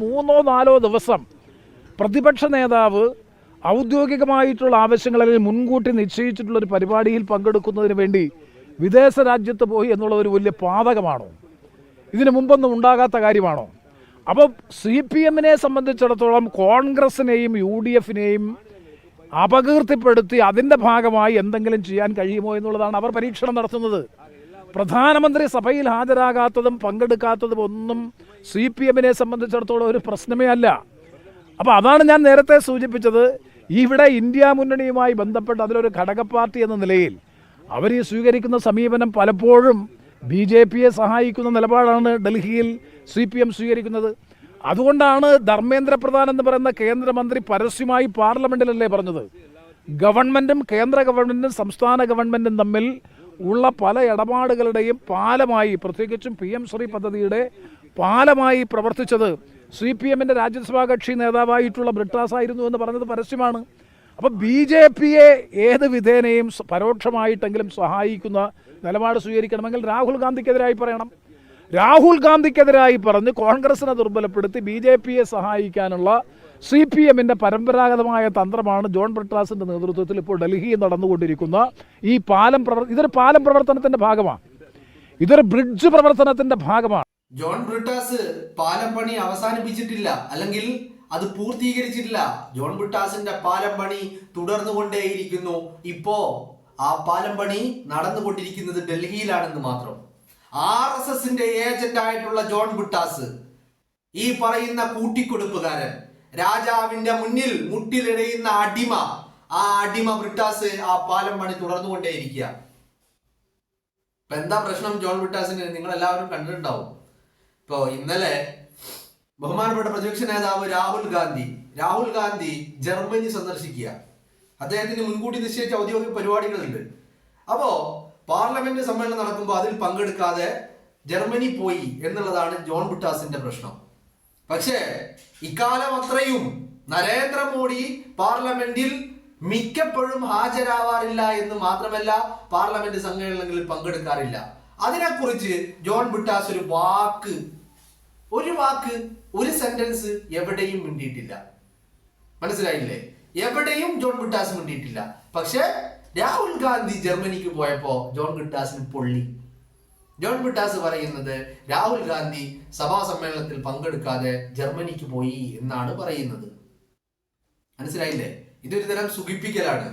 3-4 ദിവസം പ്രതിപക്ഷ നേതാവ് ഔദ്യോഗികമായിട്ടുള്ള ആവശ്യങ്ങൾ അല്ലെങ്കിൽ മുൻകൂട്ടി നിശ്ചയിച്ചിട്ടുള്ളൊരു പരിപാടിയിൽ പങ്കെടുക്കുന്നതിന് വേണ്ടി വിദേശ രാജ്യത്ത് പോയി എന്നുള്ള ഒരു വലിയ പാതകമാണോ? ഇതിനു മുമ്പൊന്നും ഉണ്ടാകാത്ത കാര്യമാണോ? അപ്പോൾ CPM-നെ സംബന്ധിച്ചിടത്തോളം കോൺഗ്രസിനെയും UDF-നെയും അപകീർത്തിപ്പെടുത്തി അതിൻ്റെ ഭാഗമായി എന്തെങ്കിലും ചെയ്യാൻ കഴിയുമോ എന്നുള്ളതാണ് അവർ പരീക്ഷണം നടത്തുന്നത്. പ്രധാനമന്ത്രി സഭയിൽ ഹാജരാകാത്തതും പങ്കെടുക്കാത്തതും ഒന്നും CPM-നെ സംബന്ധിച്ചിടത്തോളം ഒരു പ്രശ്നമേ അല്ല. അപ്പോൾ അതാണ് ഞാൻ നേരത്തെ സൂചിപ്പിച്ചത്. ഇവിടെ ഇന്ത്യ മുന്നണിയുമായി ബന്ധപ്പെട്ട് അതിലൊരു ഘടക പാർട്ടി എന്ന നിലയിൽ അവർ ഈ സ്വീകരിക്കുന്ന സമീപനം പലപ്പോഴും BJP-യെ സഹായിക്കുന്ന നിലപാടാണ് ഡൽഹിയിൽ CPM സ്വീകരിക്കുന്നത്. അതുകൊണ്ടാണ് ധർമ്മേന്ദ്ര പ്രധാൻ എന്ന് പറയുന്ന കേന്ദ്രമന്ത്രി പരസ്യമായി പാർലമെന്റിലല്ലേ പറഞ്ഞത്, ഗവൺമെൻറ്റും കേന്ദ്ര ഗവൺമെൻറ്റും സംസ്ഥാന ഗവൺമെൻറ്റും തമ്മിൽ ഉള്ള പല ഇടപാടുകളുടെയും പാലമായി, പ്രത്യേകിച്ചും PM ശ്രീ പദ്ധതിയുടെ പാലമായി പ്രവർത്തിച്ചത് CPM-ന്റെ രാജ്യസഭാ കക്ഷി നേതാവായിട്ടുള്ള ബ്രിട്ടാസ് ആയിരുന്നു എന്ന് പറഞ്ഞത് പരസ്യമാണ്. അപ്പോൾ BJP-യെ ഏത് വിധേനയും പരോക്ഷമായിട്ടെങ്കിലും സഹായിക്കുന്ന നിലപാട് സ്വീകരിക്കണമെങ്കിൽ രാഹുൽ ഗാന്ധിക്കെതിരായി പറയണം. രാഹുൽ ഗാന്ധിക്കെതിരായി പറഞ്ഞ് കോൺഗ്രസിനെ ദുർബലപ്പെടുത്തി BJP-യെ സഹായിക്കാനുള്ള CPM-ന്റെ പരമ്പരാഗതമായ തന്ത്രമാണ് ജോൺ ബ്രിട്ടാസിൻ്റെ നേതൃത്വത്തിൽ ഇപ്പോൾ ഡൽഹിയിൽ നടന്നുകൊണ്ടിരിക്കുന്ന ഈ ഇതൊരു പാലം പ്രവർത്തനത്തിൻ്റെ ഭാഗമാണ്, ഇതൊരു ബ്രിഡ്ജ് പ്രവർത്തനത്തിൻ്റെ ഭാഗമാണ്. ജോൺ ബ്രിട്ടാസ് പാലം പണി അവസാനിപ്പിച്ചിട്ടില്ല, അല്ലെങ്കിൽ അത് പൂർത്തീകരിച്ചിട്ടില്ല. ജോൺ ബ്രിട്ടാസിന്റെ പാലം പണി തുടർന്നുകൊണ്ടേയിരിക്കുന്നു. ഇപ്പോ ആ പാലം പണി നടന്നുകൊണ്ടിരിക്കുന്നത് ഡൽഹിയിലാണെന്ന് മാത്രം. RSSന്റെ ഏജന്റ് ആയിട്ടുള്ള ജോൺ ബ്രിട്ടാസ്, ഈ പറയുന്ന കൂട്ടിക്കൊടുപ്പുകാരൻ, രാജാവിന്റെ മുന്നിൽ മുട്ടിലിടയുന്ന അടിമ, ആ അടിമ ബ്രിട്ടാസ് ആ പാലം പണി തുടർന്നുകൊണ്ടേയിരിക്കുക. ഇപ്പൊ എന്താ പ്രശ്നം ജോൺ ബ്രിട്ടാസിന്? നിങ്ങൾ എല്ലാവരും കണ്ടിട്ടുണ്ടാവും. ഇപ്പോ ഇന്നലെ ബഹുമാനപ്പെട്ട പ്രതിപക്ഷ നേതാവ് രാഹുൽ ഗാന്ധി ജർമ്മനി സന്ദർശിക്കുക. അദ്ദേഹത്തിന് മുൻകൂട്ടി നിശ്ചയിച്ച ഔദ്യോഗിക പരിപാടികളുണ്ട്. അപ്പോ പാർലമെന്റ് സമ്മേളനം നടക്കുമ്പോൾ അതിൽ പങ്കെടുക്കാതെ ജർമ്മനി പോയി എന്നുള്ളതാണ് ജോൺ ബ്രിട്ടാസിന്റെ പ്രശ്നം. പക്ഷേ ഇക്കാലം അത്രയും നരേന്ദ്രമോദി പാർലമെന്റിൽ മിക്കപ്പോഴും ഹാജരാവാറില്ല എന്ന് മാത്രമല്ല, പാർലമെന്റ് സമ്മേളനങ്ങളിൽ പങ്കെടുക്കാറില്ല. അതിനെക്കുറിച്ച് ജോൺ ബ്രിട്ടാസ് ഒരു സെന്റൻസ് എവിടെയും മിണ്ടിയിട്ടില്ല. മനസ്സിലായില്ലേ? എവിടെയും ജോൺ ബ്രിട്ടാസ് മിണ്ടിയിട്ടില്ല. പക്ഷെ രാഹുൽ ഗാന്ധി ജർമ്മനിക്ക് പോയപ്പോ ജോൺ ബ്രിട്ടാസിന് പൊള്ളി. ജോൺ ബ്രിട്ടാസ് പറയുന്നത് രാഹുൽ ഗാന്ധി സഭാ സമ്മേളനത്തിൽ പങ്കെടുക്കാതെ ജർമ്മനിക്ക് പോയി എന്നാണ് പറയുന്നത്. മനസ്സിലായില്ലേ? ഇതൊരു തരം സുഖിപ്പിക്കലാണ്.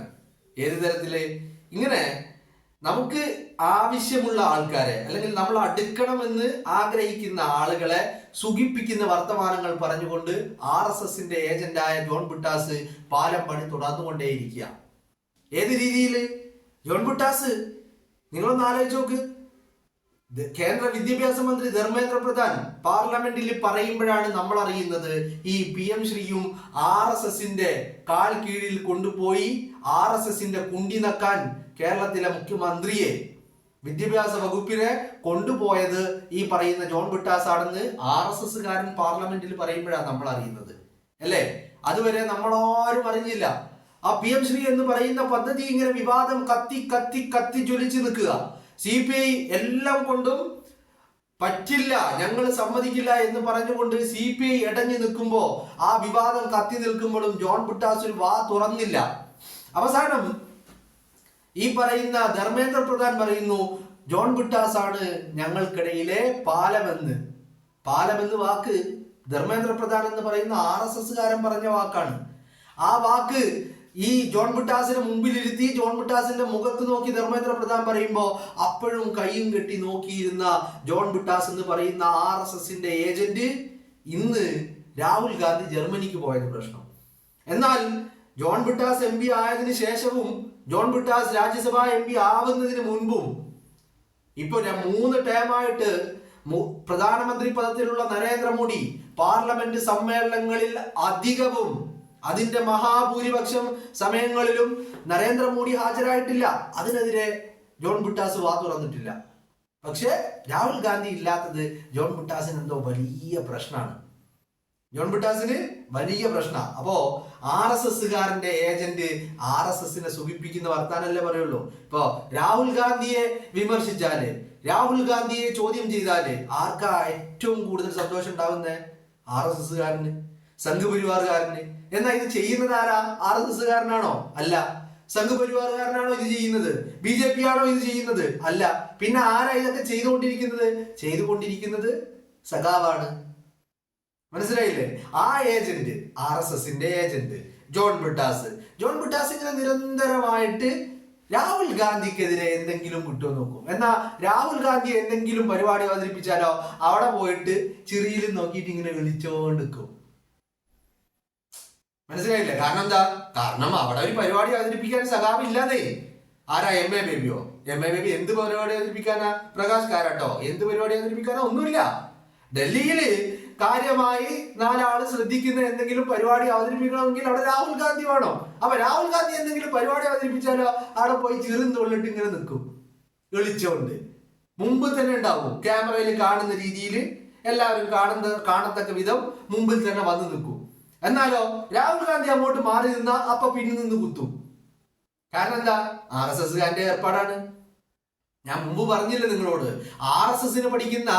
ഏത് തരത്തില്? ഇങ്ങനെ നമുക്ക് ആവശ്യമുള്ള ആൾക്കാരെ, അല്ലെങ്കിൽ നമ്മൾ അടുക്കണമെന്ന് ആഗ്രഹിക്കുന്ന ആളുകളെ സുഖിപ്പിക്കുന്ന വർത്തമാനങ്ങൾ പറഞ്ഞുകൊണ്ട് RSSന്റെ ഏജന്റായ ജോൺ ബ്രിട്ടാസ് പാലം പണി തുടർന്നുകൊണ്ടേയിരിക്കുക. ഏത് രീതിയിൽ? ജോൺ ബ്രിട്ടാസ്, നിങ്ങളൊന്ന് ആലോചിച്ച് നോക്ക്. കേന്ദ്ര വിദ്യാഭ്യാസ മന്ത്രി ധർമ്മേന്ദ്ര പ്രധാൻ പാർലമെന്റിൽ പറയുമ്പോഴാണ് നമ്മൾ അറിയുന്നത് ഈ PM ശ്രീയും RSSന്റെ കാൽ കീഴിൽ കൊണ്ടുപോയി RSSന്റെ കുണ്ടി നക്കാൻ കേരളത്തിലെ മുഖ്യമന്ത്രിയെ, വിദ്യാഭ്യാസ വകുപ്പിനെ കൊണ്ടുപോയത് ഈ പറയുന്ന ജോൺ ബ്രിട്ടാസ് ആണെന്ന് RSSകാരൻ പാർലമെന്റിൽ പറയുമ്പോഴാണ് നമ്മൾ അറിയുന്നത്, അല്ലേ? അതുവരെ നമ്മളാരും അറിഞ്ഞില്ല. ആ PM ശ്രീ എന്ന് പറയുന്ന പദ്ധതി ഇങ്ങനെ വിവാദം കത്തി ജ്വലിച്ച് നിൽക്കുക. CPI എല്ലാം കൊണ്ടും പറ്റില്ല, ഞങ്ങൾ സമ്മതിക്കില്ല എന്ന് പറഞ്ഞുകൊണ്ട് CPI ഇടഞ്ഞു നിൽക്കുമ്പോ, ആ വിവാദം കത്തി നിൽക്കുമ്പോഴും ജോൺ ബ്രിട്ടാസ് ഒരു വാ തുറന്നില്ല. അവസാനം ഈ പറയുന്ന ധർമ്മേന്ദ്ര പ്രധാൻ പറയുന്നു ജോൺ ബ്രിട്ടാസ് ആണ് ഞങ്ങൾക്കിടയിലെ പാലമെന്ന് വാക്ക് ധർമ്മേന്ദ്ര പ്രധാൻ എന്ന് പറയുന്ന RSSകാരൻ പറഞ്ഞ വാക്കാണ്. ആ വാക്ക് ഈ ജോൺ ബ്രിട്ടാസിനെ മുമ്പിലിരുത്തി ജോൺ ബ്രിട്ടാസിന്റെ മുഖത്ത് നോക്കി ധർമ്മേന്ദ്ര പ്രധാൻ പറയുമ്പോ അപ്പോഴും കൈയും കെട്ടി നോക്കിയിരുന്ന ജോൺ ബ്രിട്ടാസ് എന്ന് പറയുന്ന RSSന്റെ ഏജന്റ് ഇന്ന് രാഹുൽ ഗാന്ധി ജർമ്മനിക്ക് പോയത് പ്രശ്നം. എന്നാൽ ജോൺ ബ്രിട്ടാസ് MP ആയതിനു ശേഷവും, ജോൺ ബ്രിട്ടാസ് രാജ്യസഭാ MP ആവുന്നതിന് മുൻപും, ഇപ്പൊ 3 ടേമായിട്ട് പ്രധാനമന്ത്രി പദത്തിലുള്ള നരേന്ദ്രമോദി പാർലമെന്റ് സമ്മേളനങ്ങളിൽ അധികവും, അതിന്റെ മഹാഭൂരിപക്ഷം സമയങ്ങളിലും നരേന്ദ്രമോദി ഹാജരായിട്ടില്ല. അതിനെതിരെ ജോൺ ബ്രിട്ടാസ് വാ തുറന്നിട്ടില്ല. പക്ഷെ രാഹുൽ ഗാന്ധി ഇല്ലാത്തത് ജോൺ ബ്രിട്ടാസിന് എന്തോ വലിയ പ്രശ്നമാണ്. ജോൺ ബ്രിട്ടാസിന് വലിയ പ്രശ്നമാണ്. അപ്പോ RSSകാരന്റെ ഏജന്റ് RSSനെ സുഖിപ്പിക്കുന്ന വർത്താനല്ലേ പറയുള്ളൂ. ഇപ്പോ രാഹുൽ ഗാന്ധിയെ വിമർശിച്ചാല്, രാഹുൽ ഗാന്ധിയെ ചോദ്യം ചെയ്താല് ആർക്കാ ഏറ്റവും കൂടുതൽ സന്തോഷം ഉണ്ടാവുന്നത്? RSSകാരന്, സംഘപരിവാറുകാരന്. എന്നാൽ ഇത് ചെയ്യുന്നത് ആരാ? RSSകാരനാണോ? അല്ല. സംഘപരിവാറുകാരനാണോ ഇത് ചെയ്യുന്നത്? BJP ആണോ ഇത് ചെയ്യുന്നത്? അല്ല. പിന്നെ ആരാ ഇതൊക്കെ ചെയ്തുകൊണ്ടിരിക്കുന്നത്? സഖാവാണ്. മനസ്സിലായില്ലേ? ആ ഏജന്റ്, RSSന്റെ ഏജന്റ് ജോൺ ബ്രിട്ടാസ് ഇങ്ങനെ നിരന്തരമായിട്ട് രാഹുൽ ഗാന്ധിക്കെതിരെ എന്തെങ്കിലും കിട്ടുമോ നോക്കും. എന്നാ രാഹുൽ ഗാന്ധി എന്തെങ്കിലും പരിപാടി അവതരിപ്പിച്ചാലോ അവിടെ പോയിട്ട് ചിറിയിൽ നോക്കിയിട്ട് ഇങ്ങനെ വിളിച്ചോണ്ടിരിക്കും. മനസ്സിലായില്ലേ? കാരണം എന്താ? കാരണം അവിടെ ഒരു പരിപാടി അവതരിപ്പിക്കാൻ സഖാവില്ലാതെ. ആരാ? MA ബേബിയോ? MA ബേബി എന്ത് പരിപാടി അവതരിപ്പിക്കാനാ? പ്രകാശ് കാരാട്ടോ എന്ത് പരിപാടി അവതരിപ്പിക്കാനോ? ഒന്നുമില്ല. ഡൽഹിയില് കാര്യമായി 4 ആള് ശ്രദ്ധിക്കുന്ന എന്തെങ്കിലും പരിപാടി അവതരിപ്പിക്കണമെങ്കിൽ അവിടെ രാഹുൽ ഗാന്ധി വേണം. അപ്പൊ രാഹുൽ ഗാന്ധി എന്തെങ്കിലും പരിപാടി അവതരിപ്പിച്ചാലോ അവിടെ പോയി ചെറുന്നുള്ളിട്ട് ഇങ്ങനെ നിൽക്കും വിളിച്ചോണ്ട്. മുമ്പ് തന്നെ ഉണ്ടാവും, ക്യാമറയിൽ കാണുന്ന രീതിയിൽ എല്ലാവരും കാണത്തക്ക വിധം മുമ്പിൽ തന്നെ വന്ന് നിൽക്കും. എന്നാലോ രാഹുൽ ഗാന്ധി അങ്ങോട്ട് മാറി നിന്നാ അപ്പൊ പിന്നിൽ നിന്ന് കുത്തും. കാരണം എന്താ? RSSകാരന്റെ ഏർപ്പാടാണ്. ഞാൻ മുമ്പ് പറഞ്ഞില്ല നിങ്ങളോട്, RSSന് പഠിക്കുന്ന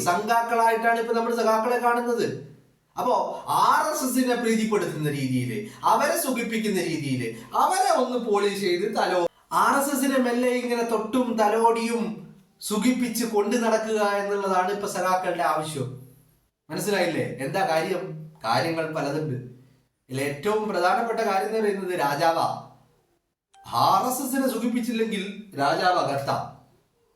സംഘാക്കളായിട്ടാണ് ഇപ്പൊ നമ്മൾ സഖാക്കളെ കാണുന്നത്. അപ്പോ RSSനെ പ്രീതിപ്പെടുത്തുന്ന രീതിയിൽ, അവരെ സുഖിപ്പിക്കുന്ന രീതിയിൽ, അവരെ ഒന്ന് പോളിഷ് ചെയ്ത് RSSനെ മെല്ലെ ഇങ്ങനെ തൊട്ടും തലോടിയും സുഖിപ്പിച്ച് കൊണ്ടു നടക്കുക എന്നുള്ളതാണ് ഇപ്പൊ സഖാക്കളുടെ ആവശ്യം. മനസ്സിലായില്ലേ? എന്താ കാര്യം? കാര്യങ്ങൾ പലതുണ്ട്. ഇതിൽ ഏറ്റവും പ്രധാനപ്പെട്ട കാര്യം എന്ന് പറയുന്നത് രാജാവാ. RSSനെ സുഖിപ്പിച്ചില്ലെങ്കിൽ രാജാവ് അകത്ത.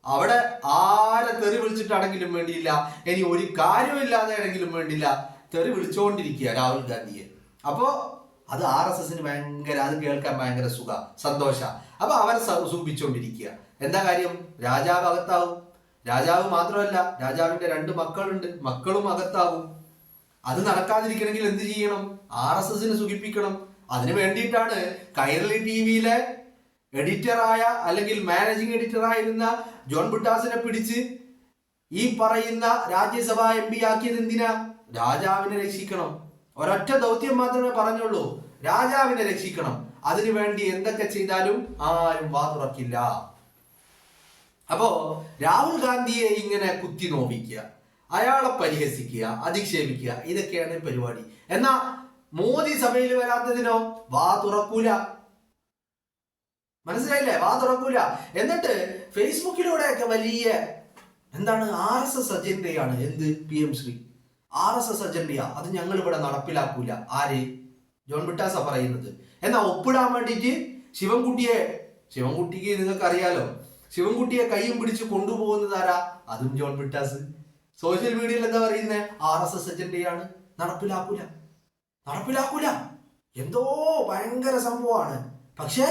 അവിടെ ആരെ തെറി വിളിച്ചിട്ടാണെങ്കിലും വേണ്ടിയില്ല, ഇനി ഒരു കാര്യമില്ലാതെ ആണെങ്കിലും വേണ്ടില്ല, തെറി വിളിച്ചുകൊണ്ടിരിക്കുക രാഹുൽ ഗാന്ധിയെ. അപ്പോ അത് RSSന് ഭയങ്കര, അത് കേൾക്കാൻ ഭയങ്കര സന്തോഷ. അപ്പൊ അവരെ സുഖിപ്പിച്ചുകൊണ്ടിരിക്കുക. എന്താ കാര്യം? രാജാവ് അകത്താവും. രാജാവ് മാത്രമല്ല, രാജാവിന്റെ 2 മക്കളുണ്ട്, മക്കളും അകത്താവും. അത് നടക്കാതിരിക്കണമെങ്കിൽ എന്ത് ചെയ്യണം? RSSനെ സുഖിപ്പിക്കണം. അതിനു വേണ്ടിയിട്ടാണ് കൈരളി TVയിലെ എഡിറ്ററായ അല്ലെങ്കിൽ മാനേജിംഗ് എഡിറ്ററായിരുന്ന ജോൺ ബ്രിട്ടാസിനെ പിടിച്ച് ഈ പറയുന്ന രാജ്യസഭാ MP ആക്കിയത്. എന്തിനാ? രാജാവിനെ രക്ഷിക്കണം. ഒരൊറ്റ ദൗത്യം മാത്രമേ പറഞ്ഞുള്ളൂ, രാജാവിനെ രക്ഷിക്കണം. അതിനു വേണ്ടി എന്തൊക്കെ ചെയ്താലും ആരും വാ തുറക്കില്ല. അപ്പോ രാഹുൽ ഗാന്ധിയെ ഇങ്ങനെ കുത്തി നോവിക്കുക, അയാളെ പരിഹസിക്കുക, അധിക്ഷേപിക്കുക, ഇതൊക്കെയാണ് പരിപാടി. എന്നാ മോദി സഭയിൽ വരാത്തതിനോ വാ തുറക്കൂല. മനസ്സിലായില്ലേ? വാ തുറക്കൂല. എന്നിട്ട് ഫേസ്ബുക്കിലൂടെയൊക്കെ വലിയ എന്താണ് RSS അജണ്ടയാണ്. എന്ത്? PM ശ്രീ RSS അജണ്ടയാ, അത് ഞങ്ങൾ ഇവിടെ നടപ്പിലാക്കൂല. ആര്? ജോൺ ബ്രിട്ടാസാ പറയുന്നത്. എന്നാ ഒപ്പിടാൻ വേണ്ടിയിട്ട് ശിവൻകുട്ടിക്ക് നിങ്ങൾക്ക് അറിയാലോ, ശിവൻകുട്ടിയെ കൈയും പിടിച്ച് കൊണ്ടുപോകുന്നത് ആരാ? അതും ജോൺ ബ്രിട്ടാസ്. സോഷ്യൽ മീഡിയയിൽ എന്താ പറയുന്നത്? RSS അജണ്ടയാണ്, നടപ്പിലാക്കൂല. എന്തോ ഭയങ്കര സംഭവമാണ്. പക്ഷെ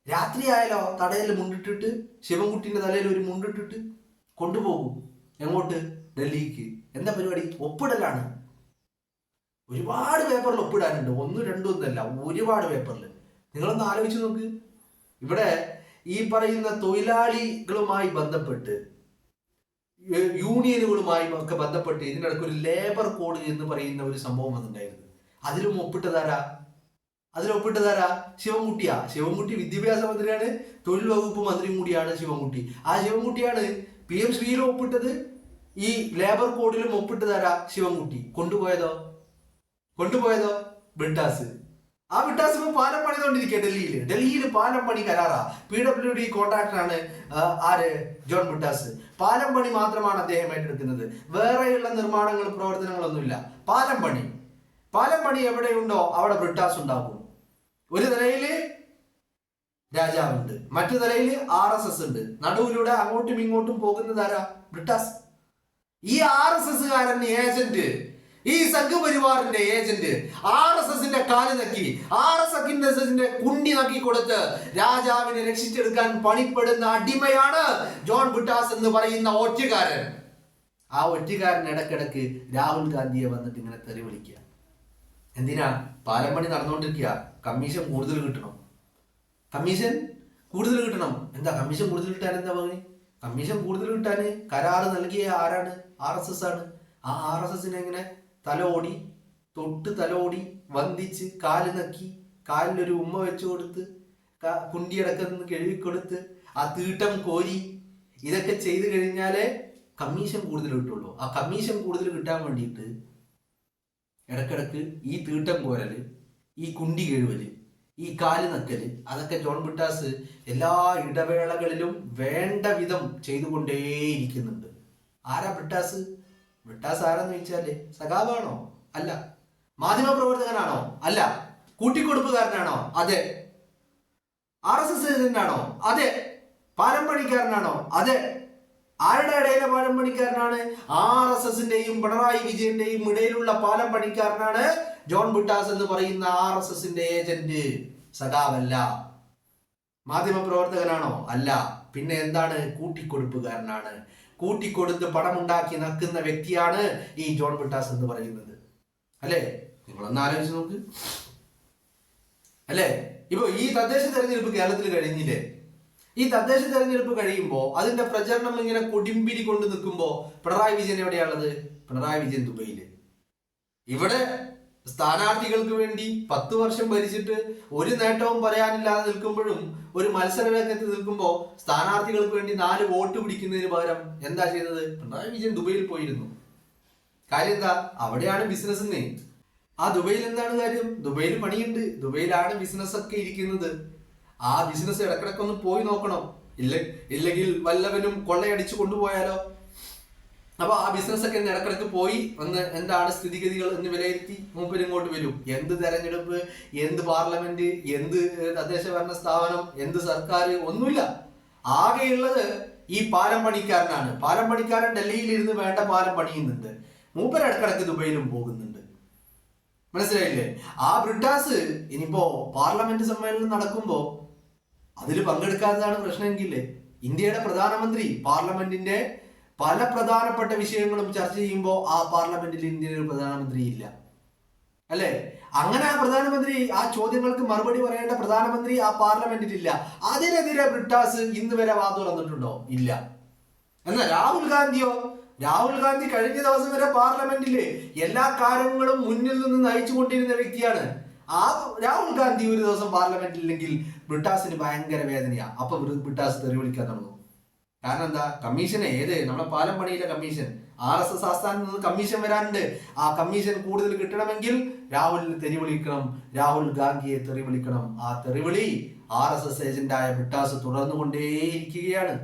രാത്രിയായാലോ തടയിൽ മുണ്ടിട്ടിട്ട്, ശിവൻകുട്ടിന്റെ തലയിൽ ഒരു മുണ്ടിട്ടിട്ട് കൊണ്ടുപോകും. എങ്ങോട്ട്? ഡൽഹിക്ക്. എന്താ പരിപാടി? ഒപ്പിടലാണ്. ഒരുപാട് പേപ്പറിൽ ഒപ്പിടാനുണ്ട്. 1, 2 ഒന്നല്ല, ഒരുപാട് പേപ്പറിൽ. നിങ്ങളൊന്ന് ആലോചിച്ച് നോക്ക്. ഇവിടെ ഈ പറയുന്ന തൊഴിലാളികളുമായി ബന്ധപ്പെട്ട്, യൂണിയനുകളുമായി ഒക്കെ ബന്ധപ്പെട്ട് ഇതിനിടയ്ക്ക് ഒരു ലേബർ കോഡ് എന്ന് പറയുന്ന ഒരു സംഭവം വന്നിട്ടുണ്ടായിരുന്നു. അതിലും ഒപ്പിട്ടതാരാ? ശിവൻകുട്ടി വിദ്യാഭ്യാസ മന്ത്രിയാണ്, തൊഴിൽ വകുപ്പ് മന്ത്രിയും കൂടിയാണ് ശിവൻകുട്ടി. ആ ശിവൻകുട്ടിയാണ് PM ശ്രീയിലും ഒപ്പിട്ടത്, ഈ ലേബർ കോഡിലും ഒപ്പിട്ടതാരാ? ശിവൻകുട്ടി. കൊണ്ടുപോയതോ ബ്രിട്ടാസ്. ആ ബ്രിട്ടാസ് ഇപ്പൊ പാലം പണിതുകൊണ്ടിരിക്കുക ഡൽഹിയിൽ പാലം പണി കരാറാ. PWD കോൺട്രാക്ടറാണ് ആര്? ജോൺ ബ്രിട്ടാസ്. പാലം പണി മാത്രമാണ് അദ്ദേഹം ഏറ്റെടുക്കുന്നത്. വേറെയുള്ള നിർമ്മാണങ്ങൾ, പ്രവർത്തനങ്ങളൊന്നുമില്ല. പാലം പണി എവിടെയുണ്ടോ അവിടെ ബ്രിട്ടാസ് ഉണ്ടാകും. ഒരു നിലയില് രാജാവുണ്ട്, മറ്റു നിലയിൽ RSS ഉണ്ട്. നടുവിലൂടെ അങ്ങോട്ടും ഇങ്ങോട്ടും പോകുന്നതാരാ? ബ്രിട്ടാസ്. ഈ RSSകാരൻ ഏജന്റ്, ഈ സംഘപരിവാറിന്റെ ഏജന്റ് RSSന്റെ കാല് നക്കി, RSSന്റെ കുണ്ടി നക്കി കൊടുത്ത് രാജാവിനെ രക്ഷിച്ചെടുക്കാൻ പണിപ്പെടുന്ന അടിമയാണ് ജോൺ ബ്രിട്ടാസ് എന്ന് പറയുന്ന ഒറ്റുകാരൻ. ആ ഒറ്റുകാരൻ ഇടക്കിടക്ക് രാഹുൽ ഗാന്ധിയെ വന്നിട്ട് ഇങ്ങനെ തെറി വിളിക്കുക. എന്തിനാ? പാലം പണി നടന്നുകൊണ്ടിരിക്കുക, കമ്മീഷൻ കൂടുതൽ കിട്ടണം. എന്താ കമ്മീഷൻ കൂടുതൽ കിട്ടാൻ? എന്താ പറഞ്ഞേ? കമ്മീഷൻ കൂടുതൽ കിട്ടാൻ കരാറ് നൽകിയ ആരാണ്? RSS ആണ്. ആ RSSനെ ഇങ്ങനെ തലോടി വന്ദിച്ച് കാല് നക്കി, കാലിലൊരു ഉമ്മ വെച്ചു കൊടുത്ത്, കുണ്ടിയടക്കം നിന്ന് കഴുകിക്കൊടുത്ത്, ആ തീട്ടം കോരി, ഇതൊക്കെ ചെയ്തു കഴിഞ്ഞാലേ കമ്മീഷൻ കൂടുതൽ കിട്ടുള്ളൂ. ആ കമ്മീഷൻ കൂടുതൽ കിട്ടാൻ വേണ്ടിയിട്ട് ഇടക്കിടക്ക് ഈ തീട്ടം കോരല്, ഈ കുണ്ടി കഴിവല്, ഈ കാല് നക്കല്, അതൊക്കെ ജോൺ ബ്രിട്ടാസ് എല്ലാ ഇടവേളകളിലും വേണ്ട വിധം ചെയ്തുകൊണ്ടേയിരിക്കുന്നുണ്ട്. ആരാ ബ്രിട്ടാസ്? ബ്രിട്ടാസ് ആരെന്ന് ചോദിച്ചാല് സഖാവാണോ? അല്ല. മാധ്യമ പ്രവർത്തകനാണോ? അല്ല. കൂട്ടിക്കൊടുപ്പുകാരനാണോ? അതെ. RSS ഏജന്റാണോ? അതെ. പാലം പണിക്കാരനാണോ? അതെ. ആരുടെ ഇടയിലെ പാലം പണിക്കാരനാണ്? RSSന്റെയും പിണറായി വിജയന്റെയും ഇടയിലുള്ള പാലം പണിക്കാരനാണ് ജോൺ ബ്രിട്ടാസ് എന്ന് പറയുന്ന RSSന്റെ ഏജന്റ്. സഖാവല്ല. മാധ്യമ പ്രവർത്തകനാണോ? അല്ല. പിന്നെ എന്താണ്? കൂട്ടിക്കൊടുപ്പുകാരനാണ്. കൂട്ടിക്കൊടുത്ത് പണമുണ്ടാക്കി നക്കുന്ന വ്യക്തിയാണ് ഈ ജോൺ ബ്രിട്ടാസ് എന്ന് പറയുന്നത്. അല്ലേ? നിങ്ങളൊന്ന് ആലോചിച്ച് നോക്ക്. അല്ലേ? ഇപ്പൊ ഈ തദ്ദേശ തെരഞ്ഞെടുപ്പ് കേരളത്തിൽ കഴിഞ്ഞില്ലേ? ഈ തദ്ദേശ തെരഞ്ഞെടുപ്പ് കഴിയുമ്പോൾ അതിന്റെ പ്രചരണം ഇങ്ങനെ കൊടുമ്പിരി കൊണ്ട് നിൽക്കുമ്പോൾ പിണറായി വിജയൻ എവിടെയാണുള്ളത്? പിണറായി വിജയൻ ദുബൈയില്. ഇവിടെ സ്ഥാനാർത്ഥികൾക്ക് വേണ്ടി 10 വർഷം ഭരിച്ചിട്ട് ഒരു നേട്ടവും പറയാനില്ലാതെ നിൽക്കുമ്പോഴും ഒരു മത്സരരംഗത്ത് നിൽക്കുമ്പോൾ സ്ഥാനാർത്ഥികൾക്ക് വേണ്ടി 4 വോട്ട് പിടിക്കുന്നതിന് പകരം എന്താ ചെയ്തത്? പിണറായി വിജയൻ ദുബൈയിൽ പോയിരുന്നു. കാര്യം എന്താ? അവിടെയാണ് ബിസിനസ്. ആ ദുബൈയിൽ എന്താണ് കാര്യം? ദുബൈയിൽ പണിയുണ്ട്. ദുബൈയിലാണ് ബിസിനസ് ഒക്കെ ഇരിക്കുന്നത്. ആ ബിസിനസ് ഇടക്കിടക്കൊന്ന് പോയി നോക്കണം. ഇല്ലെങ്കിൽ വല്ലവനും കൊള്ളയടിച്ചു കൊണ്ടുപോയാലോ? അപ്പൊ ആ ബിസിനസ് ഒക്കെ ഇടക്കിടക്ക് പോയി ഒന്ന് എന്താണ് സ്ഥിതിഗതികൾ എന്ന് വിലയിരുത്തി മൂപ്പര് ഇങ്ങോട്ട് വരും. എന്ത് തെരഞ്ഞെടുപ്പ്, എന്ത് പാർലമെന്റ്, എന്ത് തദ്ദേശ ഭരണ സ്ഥാപനം, എന്ത് സർക്കാർ, ഒന്നുമില്ല. ആകെയുള്ളത് ഈ പാലം പണിക്കാരനാണ്. പാലം പണിക്കാരൻ ഡൽഹിയിൽ ഇരുന്ന് വേണ്ട പാലം പണിയുന്നുണ്ട്. മൂപ്പര് ഇടക്കിടക്ക് ദുബൈയിലും പോകുന്നുണ്ട്. മനസ്സിലായില്ലേ? ആ ബ്രിട്ടാസ് ഇനിയിപ്പോ പാർലമെന്റ് സമ്മേളനം നടക്കുമ്പോ അതിൽ പങ്കെടുക്കാത്തതാണ് പ്രശ്നമെങ്കിൽ ഇന്ത്യയുടെ പ്രധാനമന്ത്രി പാർലമെന്റിന്റെ പല പ്രധാനപ്പെട്ട വിഷയങ്ങളും ചർച്ച ചെയ്യുമ്പോൾ ആ പാർലമെന്റിൽ ഇന്ത്യയുടെ പ്രധാനമന്ത്രി ഇല്ല. അല്ലെ? അങ്ങനെ ആ പ്രധാനമന്ത്രി ആ ചോദ്യങ്ങൾക്ക് മറുപടി പറയേണ്ട പ്രധാനമന്ത്രി ആ പാർലമെന്റിൽ ഇല്ല. അതിനെതിരെ ബ്രിട്ടാസ് ഇന്ന് വരെ വാ തുറന്നിട്ടുണ്ടോ? ഇല്ല. എന്നാൽ രാഹുൽ ഗാന്ധിയോ? രാഹുൽ ഗാന്ധി കഴിഞ്ഞ ദിവസം വരെ പാർലമെന്റില് എല്ലാ കാര്യങ്ങളും മുന്നിൽ നിന്ന് നയിച്ചു കൊണ്ടിരുന്ന വ്യക്തിയാണ്. ആ രാഹുൽ ഗാന്ധി ഒരു ദിവസം പാർലമെന്റിൽ ഇല്ലെങ്കിൽ ബ്രിട്ടാസിന് ഭയങ്കര വേദനയാ. അപ്പൊ ബ്രിട്ടാസ് തെറി വിളിക്കാൻ തുടങ്ങും. കാരണം എന്താ? കമ്മീഷന് നമ്മളെ പാലം പണിയിലെ കമ്മീഷൻ, RSS ആസ്ഥാനത്ത് നിന്ന് കമ്മീഷൻ വരാനുണ്ട്. ആ കമ്മീഷൻ കൂടുതൽ കിട്ടണമെങ്കിൽ രാഹുലിന് തെറി വിളിക്കണം, രാഹുൽ ഗാന്ധിയെ തെറി വിളിക്കണം. ആ തെറിവിളി RSS ഏജന്റായ ബ്രിട്ടാസ് തുടർന്നുകൊണ്ടേയിരിക്കുകയാണ്.